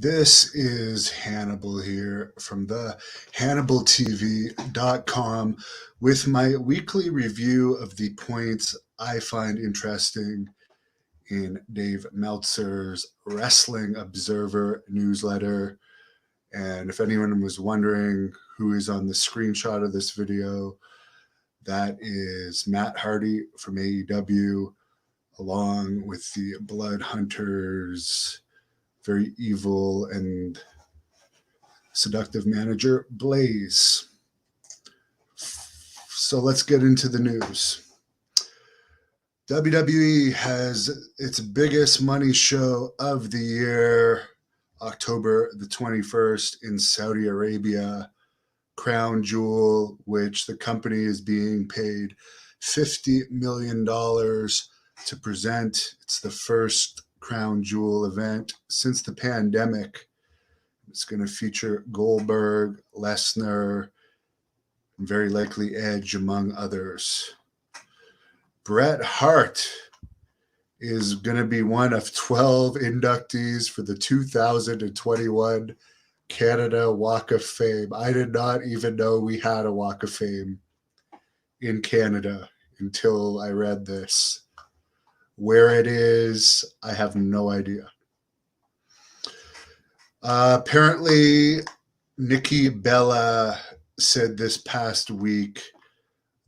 This is Hannibal here from the HannibalTV.com with my weekly review of the points I find interesting in Dave Meltzer's Wrestling Observer newsletter. And if anyone was wondering who is on the screenshot of this video, that is Matt Hardy from AEW, along with the Blood Hunters, very evil and seductive manager, Blaze. So let's get into the news. WWE has its biggest money show of the year, October the 21st in Saudi Arabia, Crown Jewel, which the company is being paid $50 million to present. It's the first Crown Jewel event since the pandemic. It's going to feature Goldberg, Lesnar, and very likely Edge, among others. Bret Hart is going to be one of 12 inductees for the 2021 Canada Walk of Fame. I did not even know we had a Walk of Fame in Canada until I read this. Where it is, I have no idea. Apparently, Nikki Bella said this past week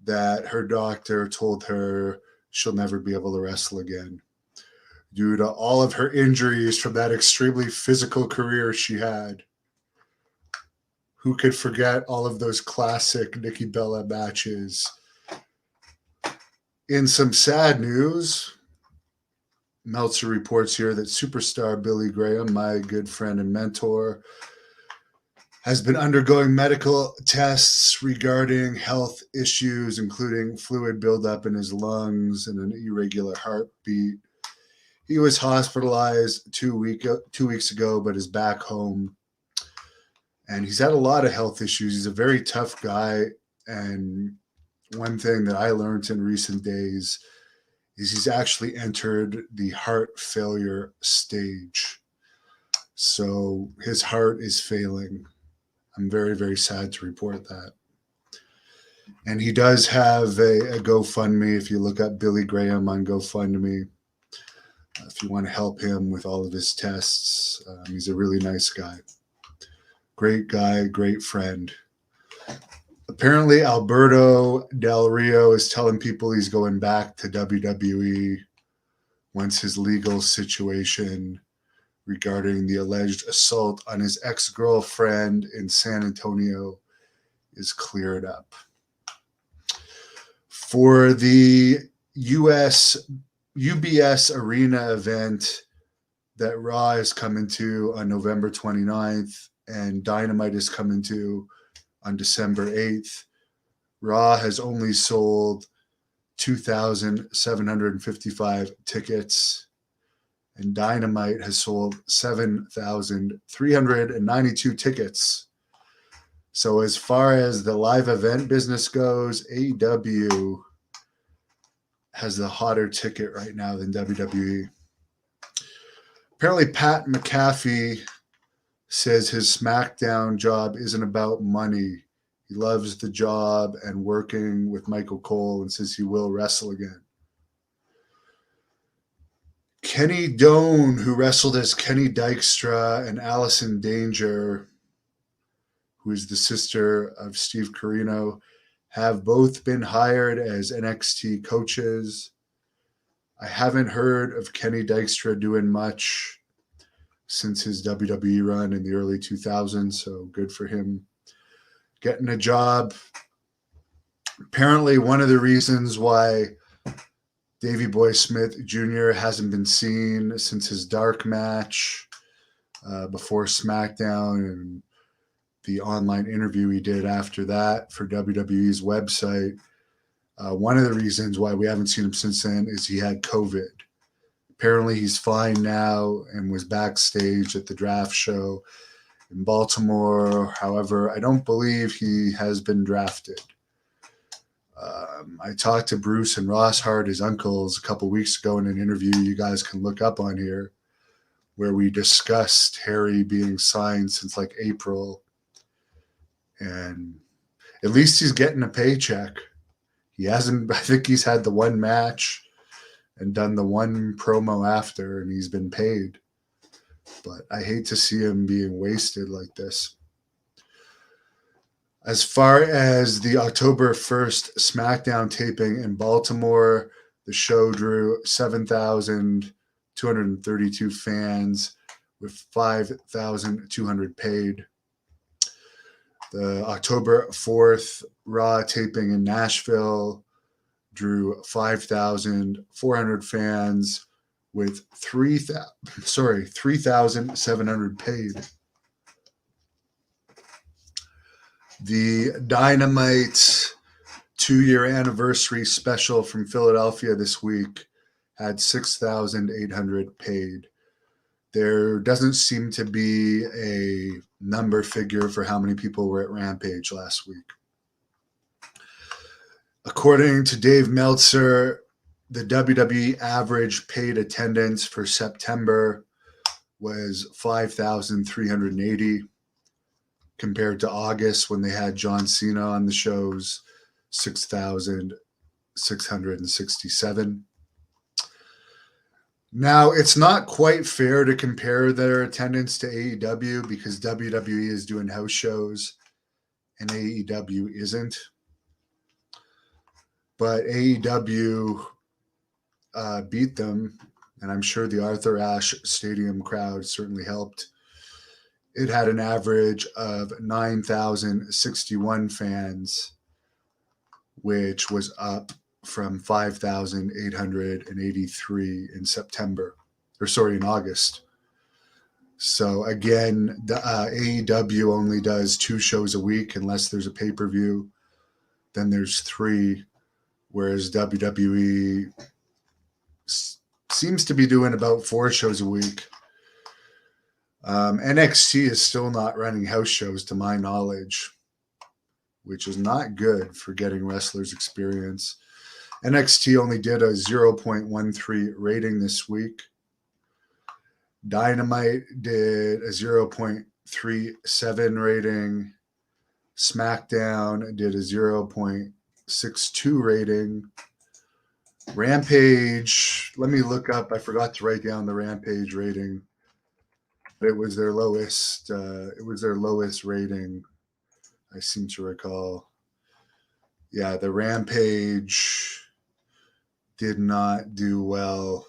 that her doctor told her she'll never be able to wrestle again due to all of her injuries from that extremely physical career she had. Who could forget all of those classic Nikki Bella matches? In some sad news, Meltzer reports here that superstar Billy Graham, my good friend and mentor, has been undergoing medical tests regarding health issues, including fluid buildup in his lungs and an irregular heartbeat. He was hospitalized 2 weeks ago, but is back home. And he's had a lot of health issues. He's a very tough guy. And one thing that I learned in recent days is he's actually entered the heart failure stage. So his heart is failing. I'm very, very sad to report that. And he does have a GoFundMe. If you look up Billy Graham on GoFundMe, if you want to help him with all of his tests, he's a really nice guy. Great guy, great friend. Apparently, Alberto Del Rio is telling people he's going back to WWE once his legal situation regarding the alleged assault on his ex-girlfriend in San Antonio is cleared up. For the UBS Arena event that Raw is coming to on November 29th and Dynamite is coming to on December 8th, Raw has only sold 2,755 tickets, and Dynamite has sold 7,392 tickets. So as far as the live event business goes, AEW has the hotter ticket right now than WWE. Apparently, Pat McAfee says his SmackDown job isn't about money. He loves the job and working with Michael Cole, and says he will wrestle again. Kenny Doane, who wrestled as Kenny Dykstra, and Allison Danger, who is the sister of Steve Corino, have both been hired as NXT coaches. I haven't heard of Kenny Dykstra doing much since his WWE run in the early 2000s, so good for him getting a job. Apparently, one of the reasons why Davey Boy Smith Jr. hasn't been seen since his dark match before SmackDown and the online interview he did after that for WWE's website, one of the reasons why we haven't seen him since then is he had COVID. Apparently he's fine now and was backstage at the draft show in Baltimore. However, I don't believe he has been drafted. I talked to Bruce and Ross Hart, his uncles, a couple weeks ago in an interview you guys can look up on here. where we discussed Harry being signed since like April. And at least he's getting a paycheck. He hasn't, I think he's had the one match and done the one promo after, and he's been paid. But I hate to see him being wasted like this. As far as the October 1st SmackDown taping in Baltimore, the show drew 7,232 fans with 5,200 paid. The October 4th Raw taping in Nashville drew 5,400 fans with 3,700 paid. The Dynamite 2-year anniversary special from Philadelphia this week had 6,800 paid. There doesn't seem to be a number figure for how many people were at Rampage last week. According to Dave Meltzer, the WWE average paid attendance for September was 5,380 compared to August when they had John Cena on the shows, 6,667. Now, it's not quite fair to compare their attendance to AEW because WWE is doing house shows and AEW isn't. But AEW beat them, and I'm sure the Arthur Ashe Stadium crowd certainly helped. It had an average of 9,061 fans, which was up from 5,883 in August. So again, the AEW only does 2 shows a week unless there's a pay-per-view. Then there's 3, whereas WWE seems to be doing about 4 shows a week. NXT is still not running house shows to my knowledge, which is not good for getting wrestlers experience. NXT only did a 0.13 rating this week. Dynamite did a 0.37 rating. SmackDown did a 0.62 rating. Rampage, let me look up. I forgot to write down the Rampage rating. It was their lowest. Rating, I seem to recall. Yeah, the Rampage did not do well.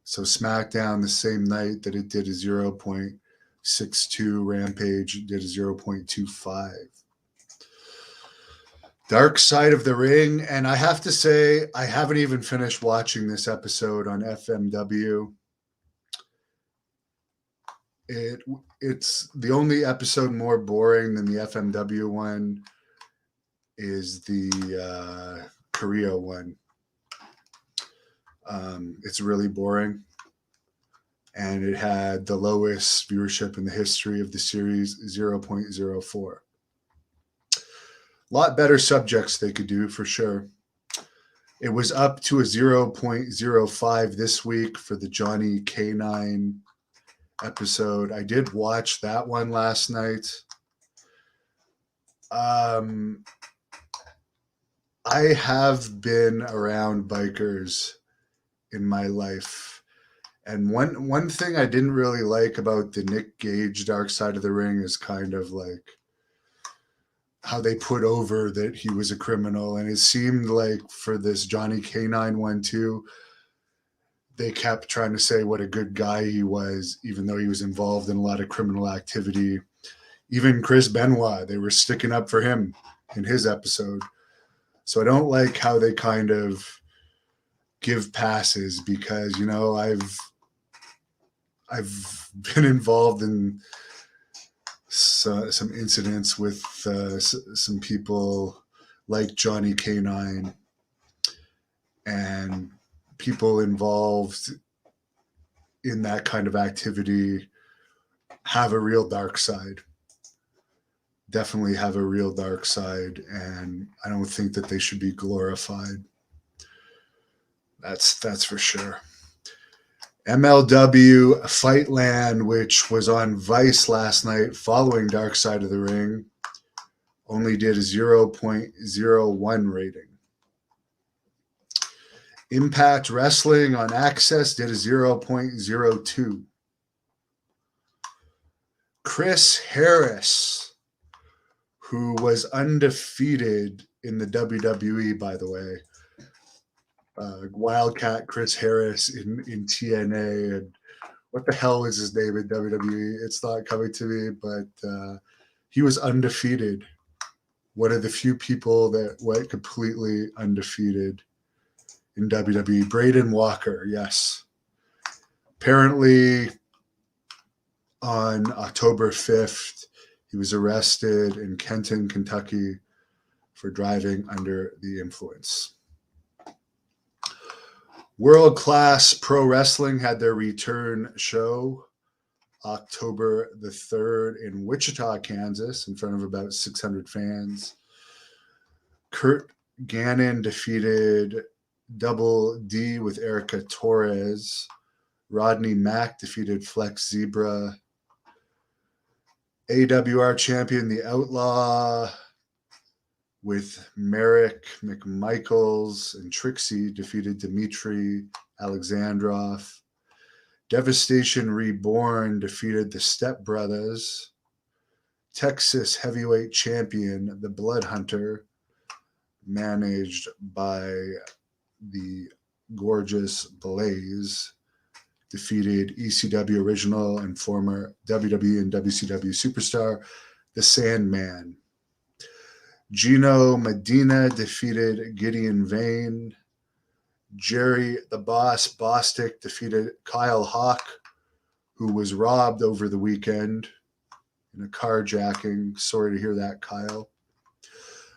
So SmackDown, the same night that it did a 0.62, Rampage did a 0.25. Dark Side of the Ring, and I have to say, I haven't even finished watching this episode on FMW. It's the only episode more boring than the FMW one is the Korea one. It's really boring, and it had the lowest viewership in the history of the series, 0.04. A lot better subjects they could do for sure. It was up to a 0.05 this week for the Johnny K9 episode. I did watch that one last night. I have been around bikers in my life, and one thing I didn't really like about the Nick Gage Dark Side of the Ring is kind of like how they put over that he was a criminal, and it seemed like for this Johnny K9 one too, they kept trying to say what a good guy he was, even though he was involved in a lot of criminal activity. Even Chris Benoit, they were sticking up for him in his episode. So I don't like how they kind of give passes because, you know, I've been involved in some incidents with some people like Johnny K9, and people involved in that kind of activity have a real dark side. Definitely have a real dark side, and I don't think that they should be glorified. That's for sure. MLW Fightland, which was on Vice last night following Dark Side of the Ring, only did a 0.01 rating. Impact Wrestling on Access did a 0.02. Chris Harris, who was undefeated in the WWE, by the way, Wildcat Chris Harris in TNA, and what the hell is his name in WWE? It's not coming to me, but he was undefeated. One of the few people that went completely undefeated in WWE. Braden Walker, yes. Apparently, on October 5th, he was arrested in Kenton, Kentucky for driving under the influence. World Class Pro Wrestling had their return show October the 3rd in Wichita, Kansas, in front of about 600 fans. Kurt Gannon defeated Double D with Erica Torres. Rodney Mack defeated Flex Zebra. AWR champion The Outlaw with Merrick McMichaels and Trixie defeated Dmitry Alexandrov. Devastation Reborn defeated the Step Brothers. Texas heavyweight champion The Blood Hunter, managed by the gorgeous Blaze, defeated ECW original and former WWE and WCW superstar The Sandman. Gino Medina defeated Gideon Vane. Jerry the Boss Bostic defeated Kyle Hawk, who was robbed over the weekend in a carjacking. Sorry to hear that, Kyle.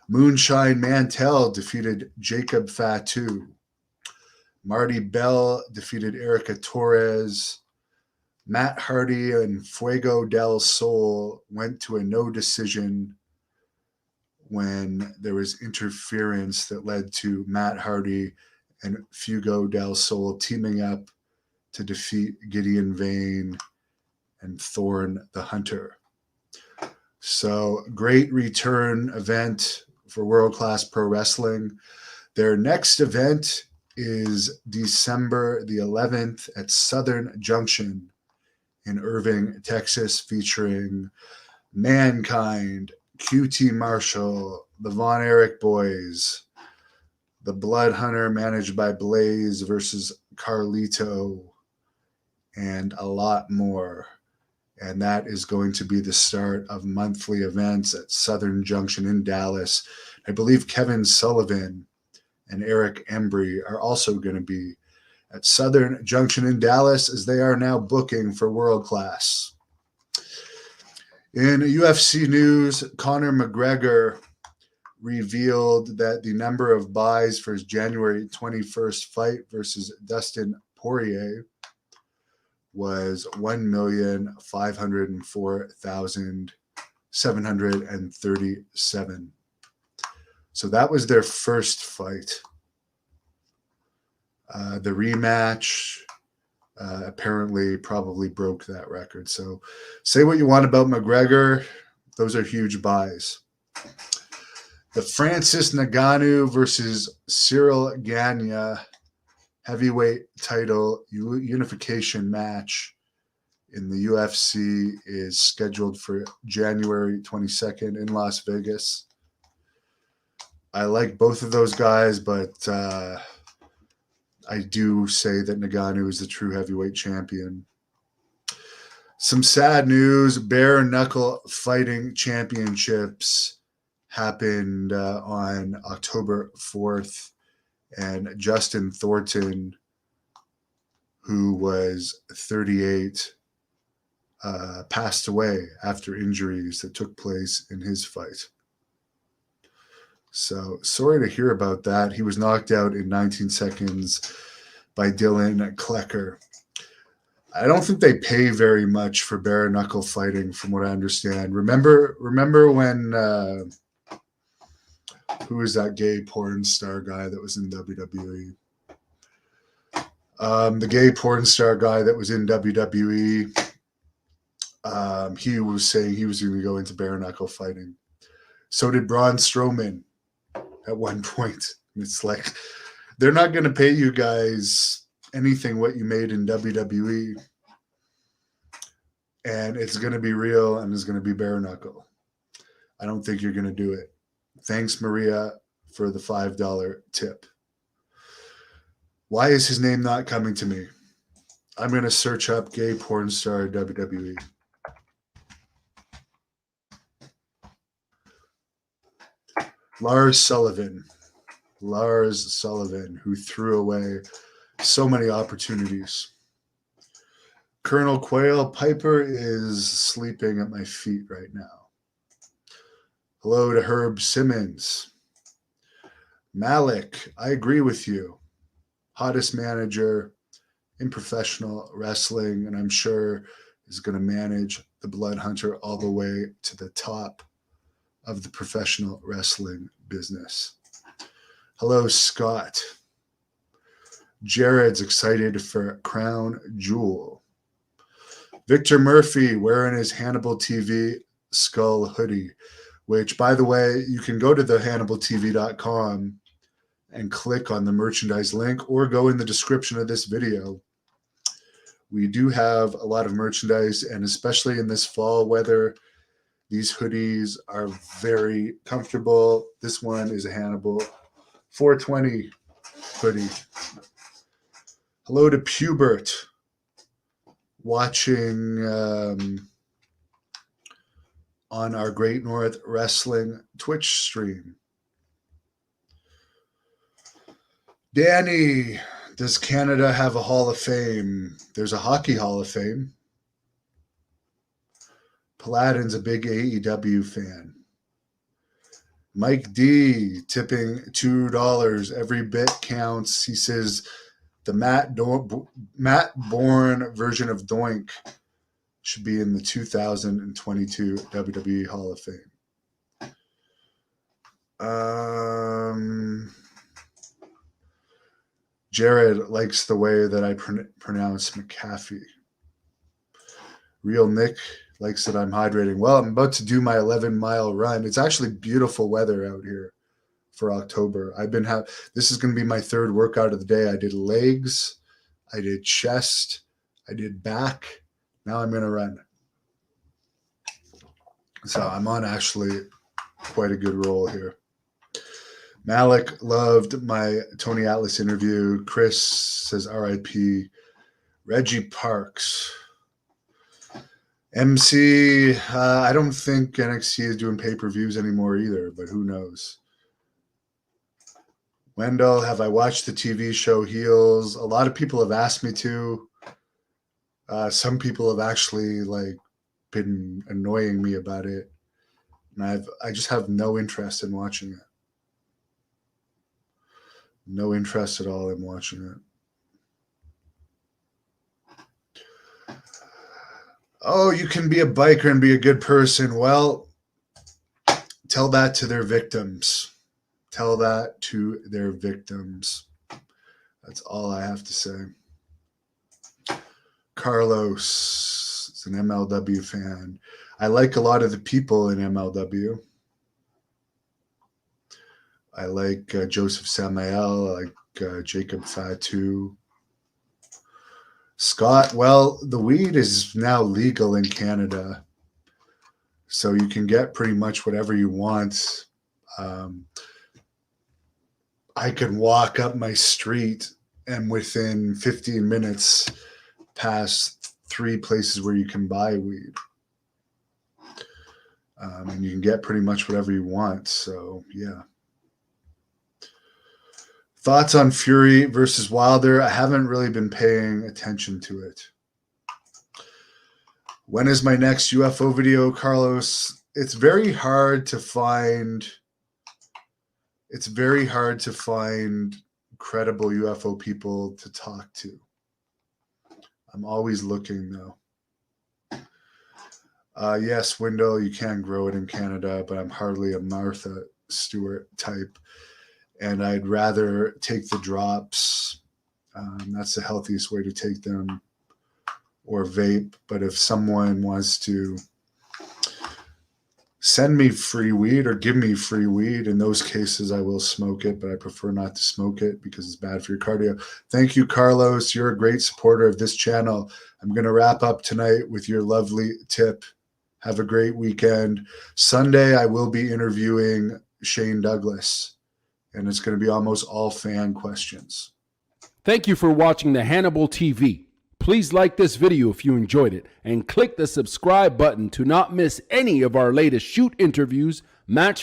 Moonshine Mantell defeated Jacob Fatu. Marty Bell defeated Erica Torres. Matt Hardy and Fuego del Sol went to a no decision when there was interference that led to Matt Hardy and Fuego del Sol teaming up to defeat Gideon Vane and Thorn the Hunter. So, great return event for World Class Pro Wrestling. Their next event is December the 11th at Southern Junction in Irving, Texas, featuring Mankind, QT Marshall, the Von Erich Boys, the Blood Hunter managed by Blaze versus Carlito, and a lot more. And that is going to be the start of monthly events at Southern Junction in Dallas. I believe Kevin Sullivan and Eric Embry are also going to be at Southern Junction in Dallas, as they are now booking for World Class. In UFC news, Conor McGregor revealed that the number of buys for his January 21st fight versus Dustin Poirier was 1,504,737. So that was their first fight. The rematch apparently probably broke that record. So say what you want about McGregor. Those are huge buys. The Francis Ngannou versus Cyril Gane heavyweight title unification match in the UFC is scheduled for January 22nd in Las Vegas. I like both of those guys, but I do say that Ngannou is the true heavyweight champion. Some sad news: bare knuckle fighting championships happened on October 4th. And Justin Thornton, who was 38, passed away after injuries that took place in his fight. So sorry to hear about that. He was knocked out in 19 seconds by Dylan Klecker. I don't think they pay very much for bare knuckle fighting, from what I understand. Remember when who was that gay porn star guy that was in WWE? The gay porn star guy that was in WWE, he was saying he was going to go into bare knuckle fighting. So did Braun Strowman at one point. It's like they're not going to pay you guys anything what you made in WWE, and it's going to be real and it's going to be bare knuckle. I don't think you're going to do it. Thanks, Maria, for the $5 tip. Why is his name not coming to me? I'm going to search up gay porn star WWE. Lars Sullivan, who threw away so many opportunities. Colonel Quail Piper is sleeping at my feet right now. Hello to Herb Simmons. Malik, I agree with you. Hottest manager in professional wrestling, and I'm sure is going to manage the Blood Hunter all the way to the top of the professional wrestling business. Hello, Scott. Jared's excited for Crown Jewel. Victor Murphy wearing his Hannibal TV skull hoodie, which, by the way, you can go to the HannibalTV.com and click on the merchandise link or go in the description of this video. We do have a lot of merchandise, and especially in this fall weather, these hoodies are very comfortable. This one is a Hannibal 420 hoodie. Hello to Pubert, watching on our Great North Wrestling Twitch stream. Danny, does Canada have a Hall of Fame? There's a Hockey Hall of Fame. Paladin's a big AEW fan. Mike D tipping $2. Every bit counts. He says the Matt Bourne version of Doink should be in the 2022 WWE Hall of Fame. Jared likes the way that I pronounce McAfee. Real Nick likes that I'm hydrating. Well, I'm about to do my 11-mile run. It's actually beautiful weather out here for October. This is going to be my third workout of the day. I did legs, I did chest, I did back. Now I'm going to run. So I'm on actually quite a good roll here. Malik loved my Tony Atlas interview. Chris says RIP. Reggie Parks. MC, I don't think NXT is doing pay-per-views anymore either, but who knows? Wendell, have I watched the TV show Heels? A lot of people have asked me to. Some people have actually been annoying me about it, and I just have no interest in watching it. No interest at all in watching it. Oh, you can be a biker and be a good person. Well, tell that to their victims. Tell that to their victims. That's all I have to say. Carlos is an MLW fan. I like a lot of the people in MLW. I like Joseph Samael. I like Jacob Fatu. Scott, well, the weed is now legal in Canada, so you can get pretty much whatever you want. I can walk up my street and within 15 minutes pass 3 places where you can buy weed. And you can get pretty much whatever you want, so yeah. Thoughts on Fury versus Wilder? I haven't really been paying attention to it. When is my next UFO video, Carlos? It's very hard to find credible UFO people to talk to. I'm always looking, though. Yes, Wendell, you can grow it in Canada, but I'm hardly a Martha Stewart type. And I'd rather take the drops That's the healthiest way to take them, or vape. But if someone wants to send me free weed or give me free weed, in those cases I will smoke it, but I prefer not to smoke it because it's bad for your cardio. Thank you, Carlos. You're a great supporter of this channel. I'm going to wrap up tonight with your lovely tip. Have a great weekend. Sunday, I will be interviewing Shane Douglas, and it's going to be almost all fan questions. Thank you for watching the Hannibal TV. Please like this video if you enjoyed it, and click the subscribe button to not miss any of our latest shoot interviews, match